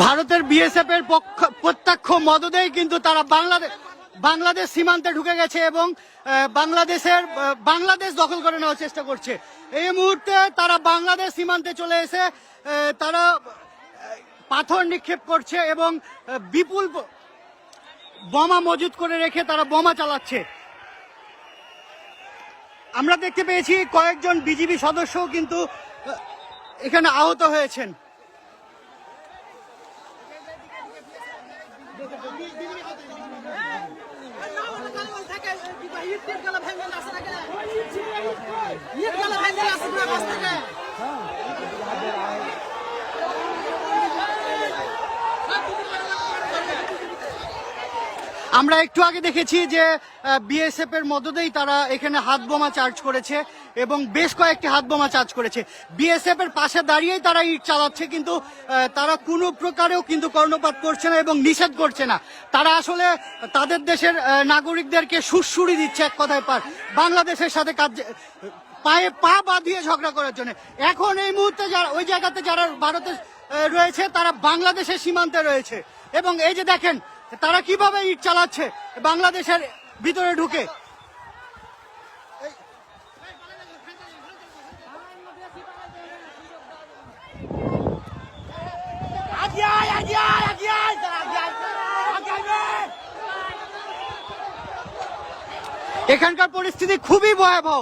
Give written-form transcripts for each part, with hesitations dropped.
ভারতের বিএসএফ এর প্রত্যক্ষ মদদেই কিন্তু তারা বাংলাদেশ সীমান্তে ঢুকে গেছে এবং বাংলাদেশ দখল করে নেওয়ার চেষ্টা করছে। এই মুহূর্তে তারা বাংলাদেশ সীমান্তে চলে এসে তারা পাথর নিক্ষেপ করছে এবং বিপুল বোমা মজুত করে রেখে তারা বোমা চালাচ্ছে। আমরা দেখতে পেয়েছি কয়েকজন বিজিবি সদস্যও কিন্তু এখানে আহত হয়েছেন। আমরা একটু আগে দেখেছি যে বিএসএফ এর মদদেই তারা এখানে হাত বোমা চার্জ করেছে এবং বেশ কয়েকটি হাত বোমা চার্জ করেছে। বিএসএফ এর পাশে দাঁড়িয়েই তারা ইট চালাচ্ছে, কিন্তু তারা কোনো প্রকারেও কিন্তু কর্ণপাত করছে না এবং নিষেধ করছে না। তারা আসলে তাদের দেশের নাগরিকদেরকে সুড়সুড়ি দিচ্ছে এক কথায় বাংলাদেশের সাথে পায়ে পা বাঁধিয়ে ঝগড়া করার জন্য। এখন এই মুহূর্তে যারা ওই জায়গাতে যারা ভারতে রয়েছে তারা বাংলাদেশের সীমান্তে রয়েছে এবং এই যে দেখেন তারা কিভাবে ইট চালাচ্ছে বাংলাদেশের ভিতরে ঢুকে। এখানকার পরিস্থিতি খুবই ভয়াবহ।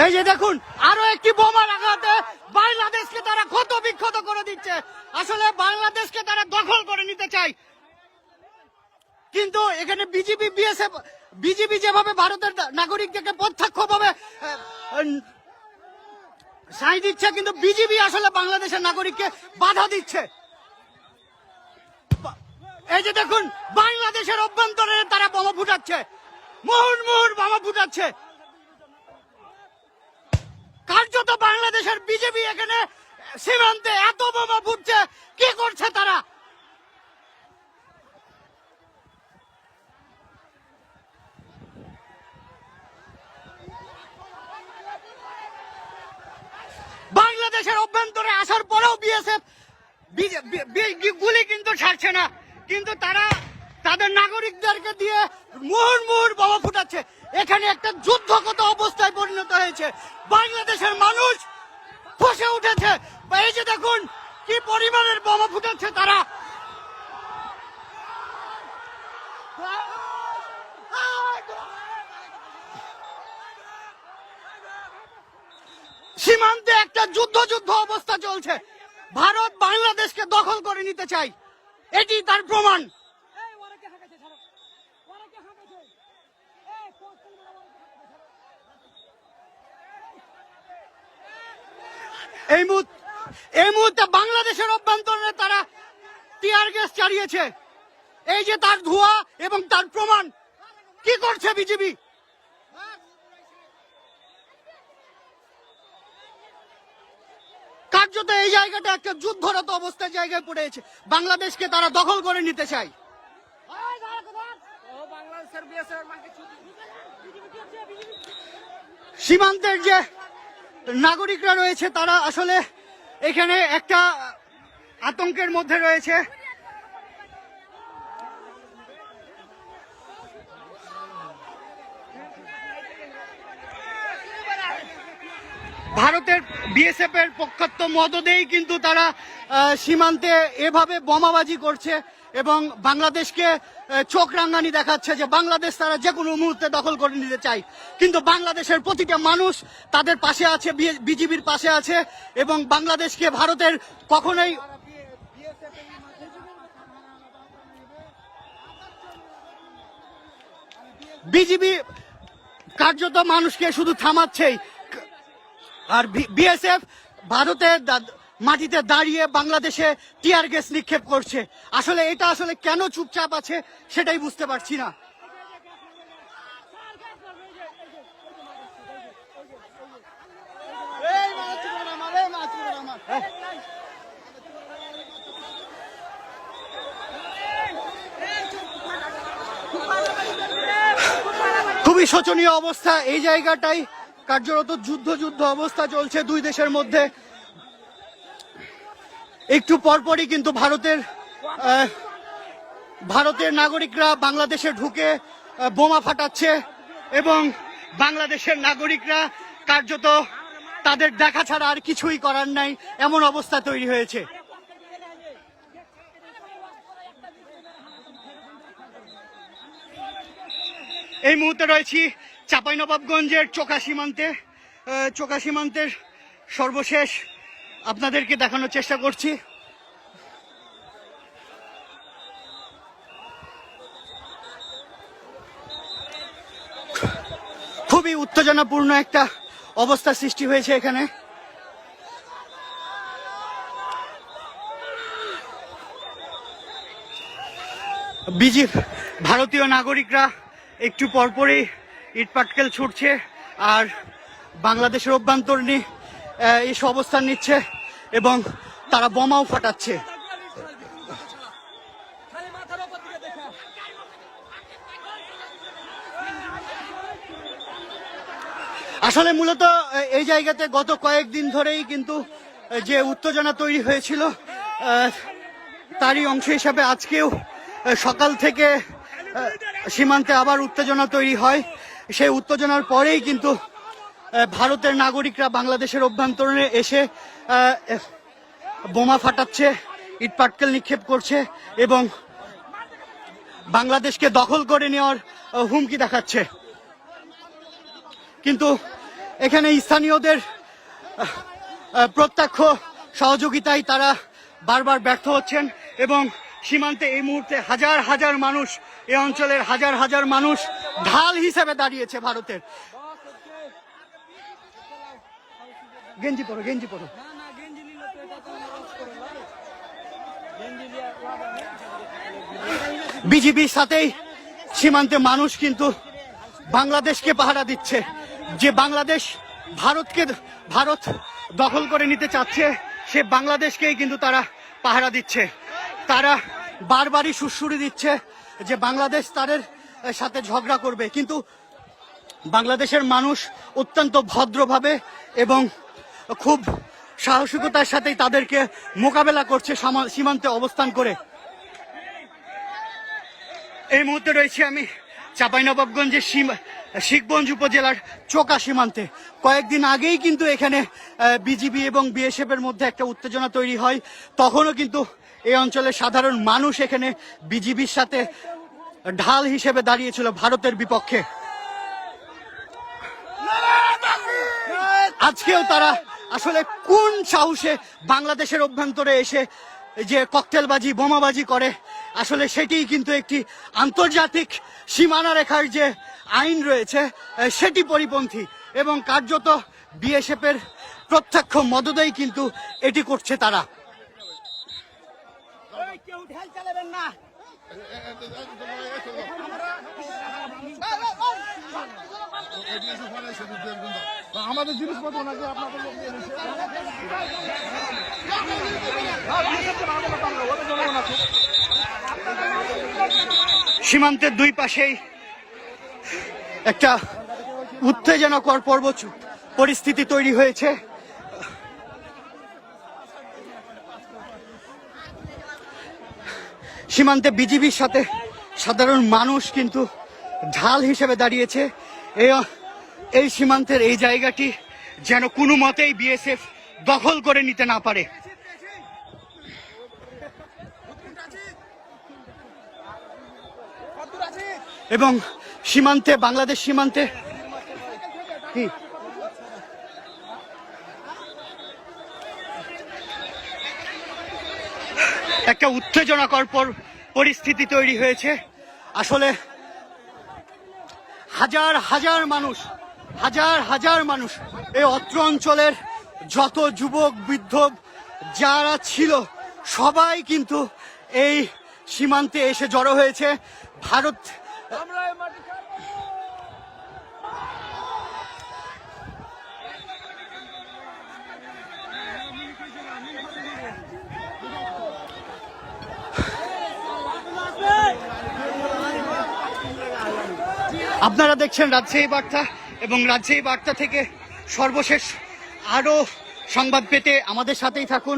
এই যে দেখুন আরো একটি বোমার আঘাতে বাংলাদেশকে তারা ক্ষত বিক্ষত করে দিচ্ছে। আসলে বাংলাদেশকে তারা দখল করে নিতে চায়, কিন্তু এখানে বিজিবি যেভাবে ভারতের নাগরিকদেরকে প্রত্যক্ষভাবে সাই দিচ্ছে, কিন্তু বিজিবি আসলে বাংলাদেশের নাগরিককে বাধা দিচ্ছে। এই যে দেখুন বাংলাদেশের অভ্যন্তরে তারা বোমা ফুটাচ্ছে, মুহুর্মুহুর বোমা ফুটাচ্ছে। কার্যত বাংলাদেশের বিজেপি এখানে সীমান্তে এত বোমা ফুটছে, কি করছে তারা? বাংলাদেশের অভ্যন্তরে আসার পরেও বিএসএফ গুলি কিন্তু ছাড়ছে না, কিন্তু তারা তাদের নাগরিকদেরকে দিয়ে মুহুর্মুহুর বোমা ফুটাচ্ছে। এখানে একটা যুদ্ধগত অবস্থায় পরিণত হয়েছে। বাংলাদেশের মানুষ ফসে উঠেছে। এই যে দেখুন কি পরিমাণের বোমা ফুটাচ্ছে তারা। সীমান্তে একটা যুদ্ধ অবস্থা চলছে। ভারত বাংলাদেশকে দখল করে নিতে চায়, এটি তার প্রমাণ। এই মুহূর্তে বাংলাদেশের অভ্যন্তরে তারা টিয়ার গ্যাস চালিয়েছে। এই যে তার ধোঁয়া এবং তার প্রমাণ। কি করছে বিজেপি? কার্যত এই জায়গাটা একটা যুদ্ধরত অবস্থার জায়গায় পড়েছে। বাংলাদেশকে তারা দখল করে নিতে চায়। সীমান্তের যে নাগরিকরা রয়েছে তারা আসলে এখানে একটা আতঙ্কের মধ্যে রয়েছে। ভারতের বিএসএফ এর পক্ষাত্য মদদেই কিন্তু তারা সীমান্তে এভাবে বোমাবাজি করছে এবং বাংলাদেশকে চোখ রাঙানি দেখাচ্ছে যে বাংলাদেশ তারা যে কোনো মুহূর্তে দখল করে নিতে চায়। কিন্তু বাংলাদেশের প্রতিটা মানুষ তাদের পাশে আছে, বিজিবির পাশে আছে এবং বাংলাদেশকে ভারতের কখনোই বিজিবি কার্যত মানুষকে শুধু থামাচ্ছেই, আর বিএসএফ ভারতের মাটিতে দাঁড়িয়ে বাংলাদেশে টিয়ার গ্যাস নিক্ষেপ করছে। আসলে এটা আসলে কেন চুপচাপ আছে সেটাই বুঝতে পারছি না। খুবই শোচনীয় অবস্থা। এই জায়গাটাই কার্যরত যুদ্ধ অবস্থা চলছে দুই দেশের মধ্যে। একটু পরপরই কিন্তু ভারতের নাগরিকরা বাংলাদেশে ঢুকে বোমা ফাটাচ্ছে এবং বাংলাদেশের নাগরিকরা কার্যত তাদের দেখা ছাড়া আর কিছুই করার নাই, এমন অবস্থা তৈরি হয়েছে। এই মুহূর্তে রয়েছি চাঁপাইনবাবগঞ্জের চোকা সীমান্তের সর্বশেষ আপনাদেরকে দেখানোর চেষ্টা করছি। খুবই উত্তেজনাপূর্ণ একটা অবস্থা সৃষ্টি হয়েছে এখানে। ভারতীয় নাগরিকরা একটু পরপরই ইটপাটকেল ছুটছে আর বাংলাদেশের অভ্যন্তরীণ এসে অবস্থান নিচ্ছে এবং তারা বোমাও ফাটাচ্ছে। আসলে মূলত এই জায়গাতে গত কয়েকদিন ধরেই কিন্তু যে উত্তেজনা তৈরি হয়েছিল তারই অংশ হিসাবে আজকেও সকাল থেকে সীমান্তে আবার উত্তেজনা তৈরি হয়। সেই উত্তেজনার পরেই কিন্তু ভারতের নাগরিকরা বাংলাদেশের অভ্যন্তরে এসে বোমা ফাটাচ্ছে, ইটপাটকেল নিক্ষেপ করছে এবং বাংলাদেশকে দখল করে নেওয়ার হুমকি দেখাচ্ছে। কিন্তু এখানে স্থানীয়দের প্রত্যক্ষ সহযোগিতায় তারা বারবার ব্যর্থ হচ্ছেন এবং সীমান্তে এই মুহূর্তে হাজার মানুষ, এই অঞ্চলের হাজার মানুষ ঢাল হিসেবে দাঁড়িয়েছে ভারতের। গেঞ্জি পরো। বিজিবির সাথেই সীমান্তে মানুষ কিন্তু বাংলাদেশকে পাহারা দিচ্ছে। যে বাংলাদেশ ভারত দখল করে নিতে চাচ্ছে, সে বাংলাদেশকেই কিন্তু তারা পাহারা দিচ্ছে। তারা বারবারই সুড়সুড়ি দিচ্ছে যে বাংলাদেশ তাদের সাথে ঝগড়া করবে, কিন্তু বাংলাদেশের মানুষ অত্যন্ত ভদ্রভাবে এবং খুব সাহসিকতার সাথেই তাদেরকে মোকাবেলা করছে সীমান্তে অবস্থান করে। এই মুহূর্তে রয়েছি আমি চাঁপাইনবাবগঞ্জের শিখগঞ্জ উপজেলার চোকা সীমান্তে। কয়েকদিন আগেই কিন্তু এখানে বিজিবি এবং বিএসএফ এর মধ্যে একটা উত্তেজনা তৈরি হয়। তখনও কিন্তু এই অঞ্চলের সাধারণ মানুষ এখানে বিজিবির সাথে ঢাল হিসেবে দাঁড়িয়েছিল ভারতের বিপক্ষে। আজকেও তারা আসলে কোন সাহসে বাংলাদেশের অভ্যন্তরে এসে যে ককটেলবাজি, বোমাবাজি করে, আসলে সেটিই কিন্তু একটি আন্তর্জাতিক সীমানা রেখার যে আইন রয়েছে সেটি পরিপন্থী এবং কার্যত বিএসএফ এর প্রত্যক্ষ মদদেই কিন্তু এটি করছে তারা। আমাদের জিনিসপত্র নাকি আপনাদের সীমান্তের দুই পাশেই একটা উত্তেজনাকর পরিস্থিতি তৈরি হয়েছে। সীমান্তে বিজিবির সাথে সাধারণ মানুষ কিন্তু ঢাল হিসেবে দাঁড়িয়েছে। এই সীমান্তের এই জায়গাটি যেন কোনো মতেই বিএসএফ দখল করে নিতে না পারে। এবং সীমান্তে, বাংলাদেশ সীমান্তে একটা উত্তেজনাকর পরিস্থিতি তৈরি হয়েছে। আসলে হাজার মানুষ এই অত্র অঞ্চলের যত যুবক বৃদ্ধ যারা ছিল সবাই কিন্তু এই সীমান্তে এসে জড়ো হয়েছে। ভারত আপনারা দেখছেন রাজশাহী বার্তা এবং রাজশাহী বার্তা থেকে সর্বশেষ আরো সংবাদ পেতে আমাদের সাথেই থাকুন।